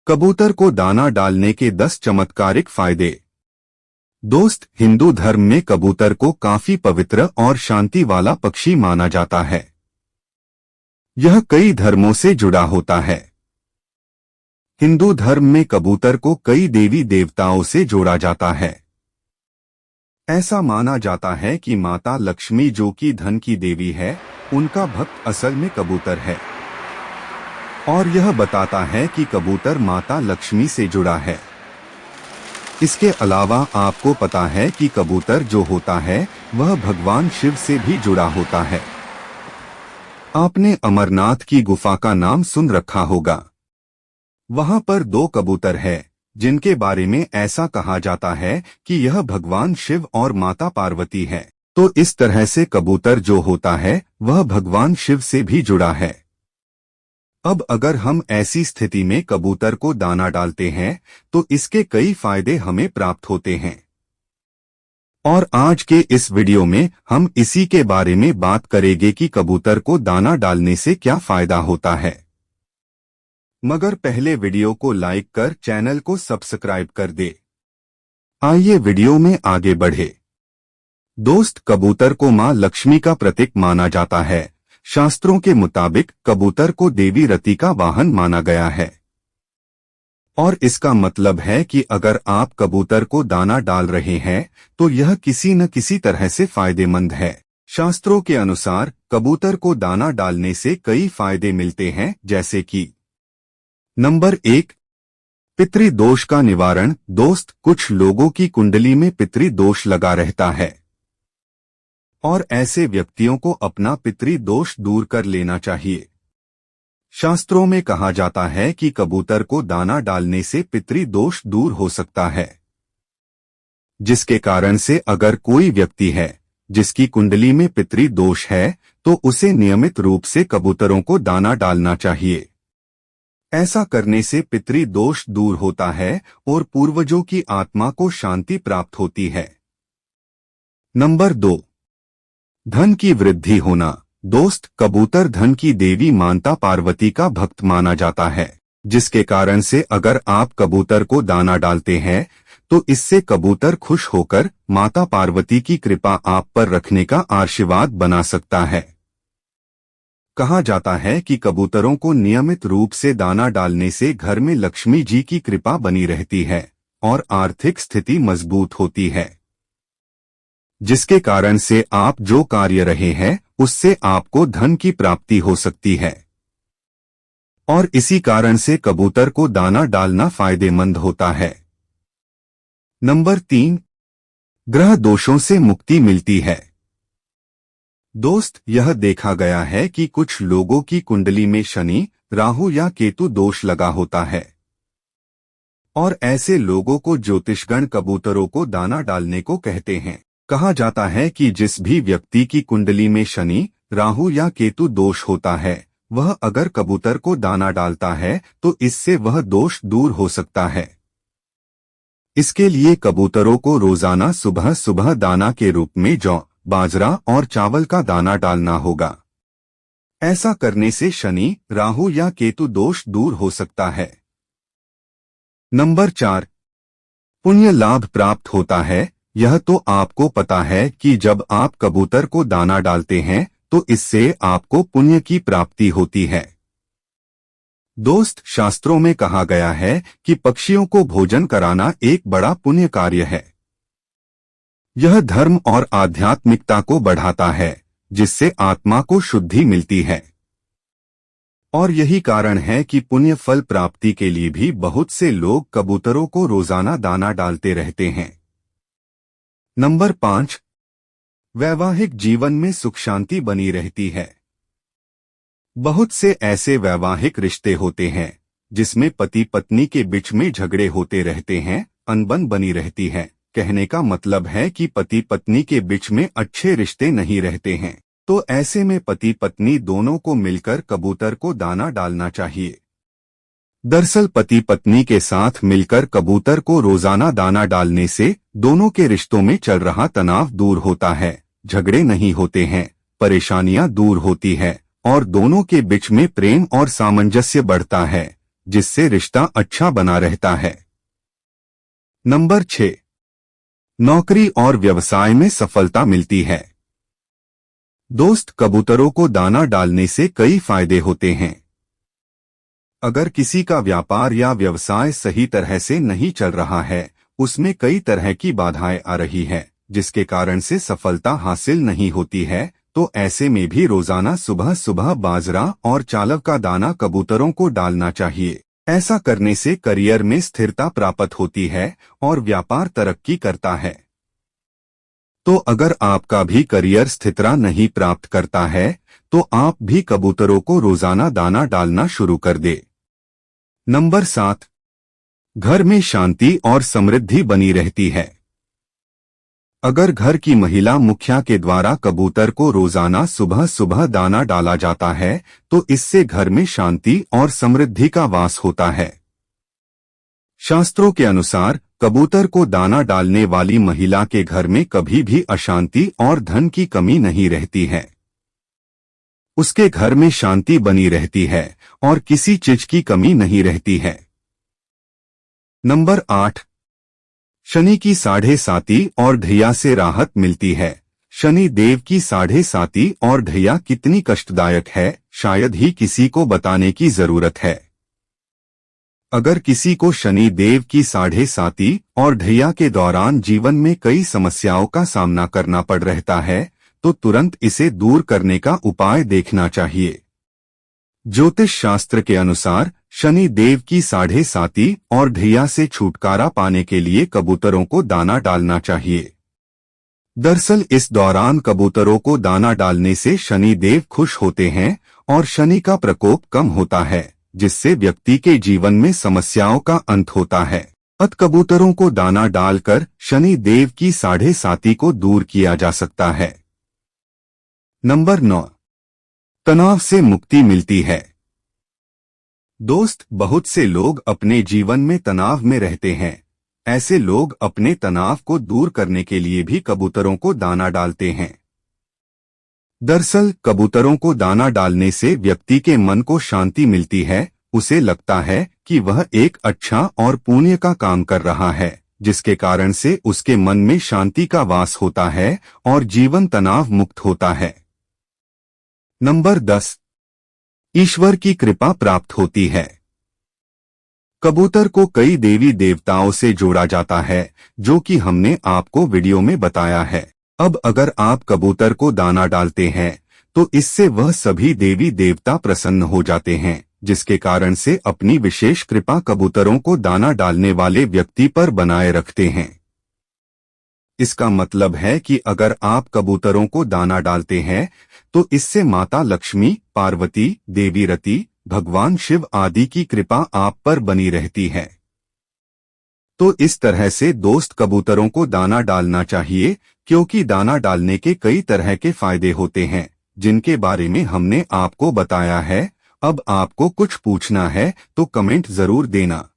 कबूतर को दाना डालने के 10 चमत्कारिक फायदे। दोस्त, हिंदू धर्म में कबूतर को काफी पवित्र और शांति वाला पक्षी माना जाता है। यह कई धर्मों से जुड़ा होता है। हिंदू धर्म में कबूतर को कई देवी देवताओं से जोड़ा जाता है। ऐसा माना जाता है कि माता लक्ष्मी, जो कि धन की देवी है, उनका भक्त असल में कबूतर है। और यह बताता है कि कबूतर माता लक्ष्मी से जुड़ा है। इसके अलावा आपको पता है कि कबूतर जो होता है वह भगवान शिव से भी जुड़ा होता है। आपने अमरनाथ की गुफा का नाम सुन रखा होगा। वहां पर 2 कबूतर है जिनके बारे में ऐसा कहा जाता है कि यह भगवान शिव और माता पार्वती है। तो इस तरह से कबूतर जो होता है वह भगवान शिव से भी जुड़ा है। अब अगर हम ऐसी स्थिति में कबूतर को दाना डालते हैं तो इसके कई फायदे हमें प्राप्त होते हैं। और आज के इस वीडियो में हम इसी के बारे में बात करेंगे कि कबूतर को दाना डालने से क्या फायदा होता है। मगर पहले वीडियो को लाइक कर चैनल को सब्सक्राइब कर दे। आइए वीडियो में आगे बढ़े। दोस्त, कबूतर को मां लक्ष्मी का प्रतीक माना जाता है। शास्त्रों के मुताबिक कबूतर को देवी रति का वाहन माना गया है। और इसका मतलब है कि अगर आप कबूतर को दाना डाल रहे हैं तो यह किसी न किसी तरह से फायदेमंद है। शास्त्रों के अनुसार कबूतर को दाना डालने से कई फायदे मिलते हैं, जैसे कि नंबर 1, पितृदोष का निवारण। दोस्त, कुछ लोगों की कुंडली में पितृदोष लगा रहता है और ऐसे व्यक्तियों को अपना पितृदोष दूर कर लेना चाहिए। शास्त्रों में कहा जाता है कि कबूतर को दाना डालने से पितृदोष दूर हो सकता है, जिसके कारण से अगर कोई व्यक्ति है जिसकी कुंडली में पितृदोष है तो उसे नियमित रूप से कबूतरों को दाना डालना चाहिए। ऐसा करने से पितृदोष दूर होता है और पूर्वजों की आत्मा को शांति प्राप्त होती है। नंबर 2, धन की वृद्धि होना। दोस्त, कबूतर धन की देवी माता पार्वती का भक्त माना जाता है, जिसके कारण से अगर आप कबूतर को दाना डालते हैं तो इससे कबूतर खुश होकर माता पार्वती की कृपा आप पर रखने का आशीर्वाद बना सकता है। कहा जाता है कि कबूतरों को नियमित रूप से दाना डालने से घर में लक्ष्मी जी की कृपा बनी रहती है और आर्थिक स्थिति मजबूत होती है, जिसके कारण से आप जो कार्य रहे हैं उससे आपको धन की प्राप्ति हो सकती है। और इसी कारण से कबूतर को दाना डालना फायदेमंद होता है। नंबर 3, ग्रह दोषों से मुक्ति मिलती है। दोस्त, यह देखा गया है कि कुछ लोगों की कुंडली में शनि, राहु या केतु दोष लगा होता है और ऐसे लोगों को ज्योतिषगण कबूतरों को दाना डालने को कहते हैं। कहा जाता है कि जिस भी व्यक्ति की कुंडली में शनि, राहु या केतु दोष होता है वह अगर कबूतर को दाना डालता है तो इससे वह दोष दूर हो सकता है। इसके लिए कबूतरों को रोजाना सुबह सुबह दाना के रूप में जौ, बाजरा और चावल का दाना डालना होगा। ऐसा करने से शनि, राहु या केतु दोष दूर हो सकता है। नंबर 4, पुण्य लाभ प्राप्त होता है। यह तो आपको पता है कि जब आप कबूतर को दाना डालते हैं तो इससे आपको पुण्य की प्राप्ति होती है। दोस्त, शास्त्रों में कहा गया है कि पक्षियों को भोजन कराना एक बड़ा पुण्य कार्य है। यह धर्म और आध्यात्मिकता को बढ़ाता है, जिससे आत्मा को शुद्धि मिलती है। और यही कारण है कि पुण्य फल प्राप्ति के लिए भी बहुत से लोग कबूतरों को रोजाना दाना डालते रहते हैं। नंबर 5, वैवाहिक जीवन में सुख शांति बनी रहती है। बहुत से ऐसे वैवाहिक रिश्ते होते हैं जिसमें पति पत्नी के बीच में झगड़े होते रहते हैं, अनबन बनी रहती है। कहने का मतलब है कि पति पत्नी के बीच में अच्छे रिश्ते नहीं रहते हैं। तो ऐसे में पति पत्नी दोनों को मिलकर कबूतर को दाना डालना चाहिए। दरअसल पति पत्नी के साथ मिलकर कबूतर को रोजाना दाना डालने से दोनों के रिश्तों में चल रहा तनाव दूर होता है, झगड़े नहीं होते हैं, परेशानियां दूर होती है और दोनों के बीच में प्रेम और सामंजस्य बढ़ता है, जिससे रिश्ता अच्छा बना रहता है। नंबर 6, नौकरी और व्यवसाय में सफलता मिलती है। दोस्त, कबूतरों को दाना डालने से कई फायदे होते हैं। अगर किसी का व्यापार या व्यवसाय सही तरह से नहीं चल रहा है, उसमें कई तरह की बाधाएं आ रही है, जिसके कारण से सफलता हासिल नहीं होती है, तो ऐसे में भी रोजाना सुबह सुबह बाजरा और चावल का दाना कबूतरों को डालना चाहिए। ऐसा करने से करियर में स्थिरता प्राप्त होती है और व्यापार तरक्की करता है। तो अगर आपका भी करियर स्थिरता नहीं प्राप्त करता है, तो आप भी कबूतरों को रोजाना दाना डालना शुरू कर दे। नंबर 7, घर में शांति और समृद्धि बनी रहती है। अगर घर की महिला मुखिया के द्वारा कबूतर को रोजाना सुबह सुबह दाना डाला जाता है, तो इससे घर में शांति और समृद्धि का वास होता है। शास्त्रों के अनुसार कबूतर को दाना डालने वाली महिला के घर में कभी भी अशांति और धन की कमी नहीं रहती है। उसके घर में शांति बनी रहती है और किसी चीज की कमी नहीं रहती है। नंबर 8, शनि की 7.5 और ढैया से राहत मिलती है। शनि देव की 7.5 और ढैया कितनी कष्टदायक है, शायद ही किसी को बताने की जरूरत है। अगर किसी को शनि देव की 7.5 और ढैया के दौरान जीवन में कई समस्याओं का सामना करना पड़ रहता है, तो तुरंत इसे दूर करने का उपाय देखना चाहिए। ज्योतिष शास्त्र के अनुसार शनि देव की 7.5 और ढैया से छुटकारा पाने के लिए कबूतरों को दाना डालना चाहिए। दरअसल इस दौरान कबूतरों को दाना डालने से शनि देव खुश होते हैं और शनि का प्रकोप कम होता है, जिससे व्यक्ति के जीवन में समस्याओं का अंत होता है। कबूतरों को दाना डालकर शनि देव की 7.5 को दूर किया जा सकता है। नंबर 9, तनाव से मुक्ति मिलती है। दोस्त, बहुत से लोग अपने जीवन में तनाव में रहते हैं। ऐसे लोग अपने तनाव को दूर करने के लिए भी कबूतरों को दाना डालते हैं। दरअसल कबूतरों को दाना डालने से व्यक्ति के मन को शांति मिलती है। उसे लगता है कि वह एक अच्छा और पुण्य का काम कर रहा है, जिसके कारण से उसके मन में शांति का वास होता है और जीवन तनाव मुक्त होता है। नंबर 10, ईश्वर की कृपा प्राप्त होती है। कबूतर को कई देवी देवताओं से जोड़ा जाता है, जो कि हमने आपको वीडियो में बताया है। अब अगर आप कबूतर को दाना डालते हैं, तो इससे वह सभी देवी देवता प्रसन्न हो जाते हैं, जिसके कारण से अपनी विशेष कृपा कबूतरों को दाना डालने वाले व्यक्ति पर बनाए रखते हैं। इसका मतलब है कि अगर आप कबूतरों को दाना डालते हैं, तो इससे माता लक्ष्मी, पार्वती, देवी रति, भगवान शिव आदि की कृपा आप पर बनी रहती है। तो इस तरह से दोस्त कबूतरों को दाना डालना चाहिए, क्योंकि दाना डालने के कई तरह के फायदे होते हैं, जिनके बारे में हमने आपको बताया है। अब आपको कुछ पूछना है तो कमेंट जरूर देना।